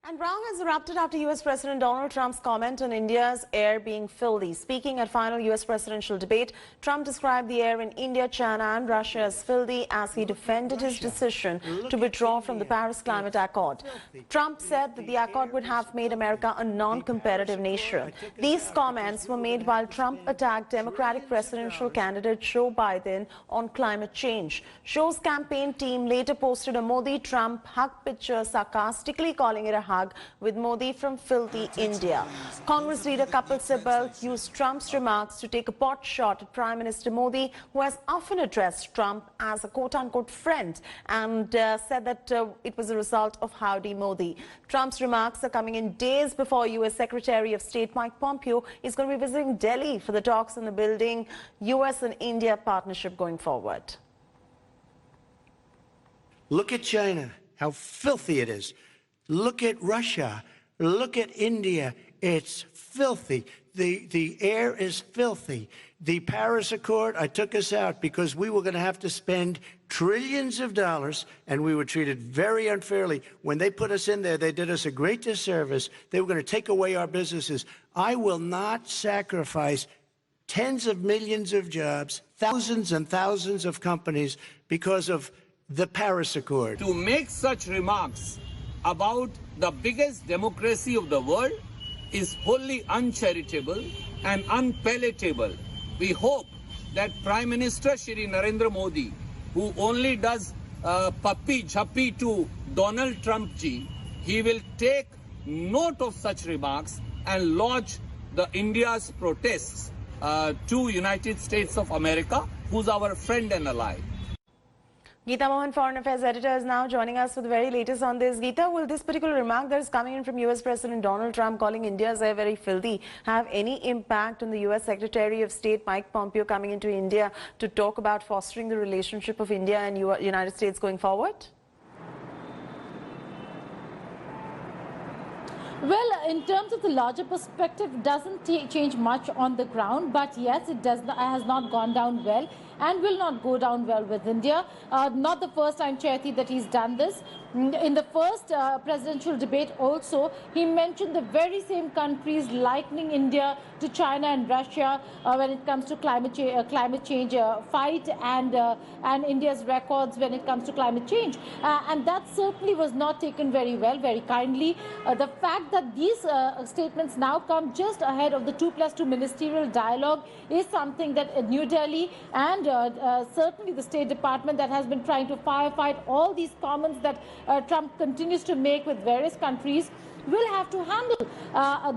And row has erupted after U.S. President Donald Trump's comment on India's air being filthy. Speaking at final U.S. presidential debate, Trump described the air in India, China and Russia as filthy as he defended his decision to withdraw from the Paris Climate Accord. Trump said that the accord would have made America a non-competitive nation. These comments were made while Trump attacked Democratic presidential candidate Joe Biden on climate change. Joe's campaign team later posted a Modi-Trump hug picture, sarcastically calling it a hug with Modi from filthy India. Congress leader Kapil Sibal used Trump's remarks to take a pot shot at Prime Minister Modi, who has often addressed Trump as a quote-unquote friend, and said that it was a result of Howdy Modi. Trump's remarks are coming in days before U.S. Secretary of State Mike Pompeo is going to be visiting Delhi for the talks on the building U.S. and India partnership going forward. Look at China, how filthy it is. Look at Russia. Look at India. It's filthy. The air is filthy. The Paris Accord, I took us out because we were going to have to spend trillions of dollars, and we were treated very unfairly. When they put us in there, they did us a great disservice. They were going to take away our businesses. I will not sacrifice tens of millions of jobs, thousands and thousands of companies because of the Paris Accord. To make such remarks about the biggest democracy of the world is wholly uncharitable and unpalatable. We hope that Prime Minister Shri Narendra Modi, who only does puppy jhappi to Donald Trump ji, he will take note of such remarks and lodge the India's protests to United States of America, who's our friend and ally. Geeta Mohan, Foreign Affairs Editor, is now joining us for the very latest on this. Geeta, will this particular remark that is coming in from U.S. President Donald Trump calling India's air very filthy have any impact on the U.S. Secretary of State Mike Pompeo coming into India to talk about fostering the relationship of India and United States going forward? Well, in terms of the larger perspective, it doesn't change much on the ground, but yes, it has not gone down well and will not go down well with India. Not the first time, Chaiti, that he's done this. In the first presidential debate also, he mentioned the very same countries likening India to China and Russia when it comes to climate change fight and India's records when it comes to climate change. And that certainly was not taken very well, very kindly. The fact that these statements now come just ahead of the 2+2 ministerial dialogue is something that New Delhi and certainly the State Department that has been trying to firefight all these comments that Trump continues to make with various countries will have to handle.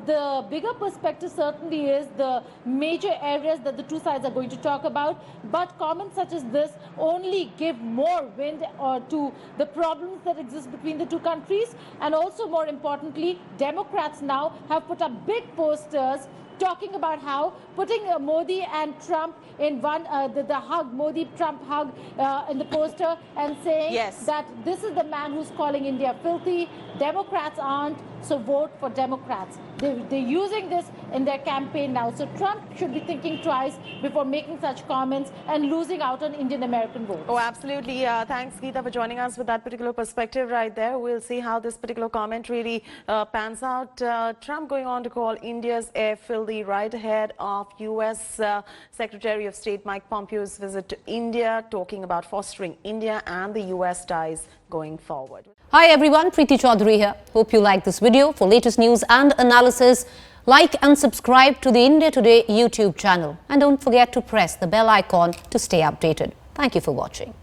The bigger perspective certainly is the major areas that the two sides are going to talk about, but comments such as this only give more wind to the problems that exist between the two countries. And also, more importantly, Democrats now have put up big posters talking about how putting Modi and Trump in one, the hug, Modi-Trump hug in the poster, and saying that this is the man who's calling India filthy. Democrats aren't, so vote for Democrats. They're using this in their campaign now. So Trump should be thinking twice before making such comments and losing out on Indian-American votes. Oh, absolutely. Thanks, Geeta, for joining us with that particular perspective right there. We'll see how this particular comment really pans out. Trump going on to call India's air filthy right ahead of U.S. Secretary of State Mike Pompeo's visit to India, talking about fostering India and the U.S. ties going forward. Hi everyone, Preeti Chaudhary here. Hope you like this video. For latest news and analysis, like and subscribe to the India Today YouTube channel. And don't forget to press the bell icon to stay updated. Thank you for watching.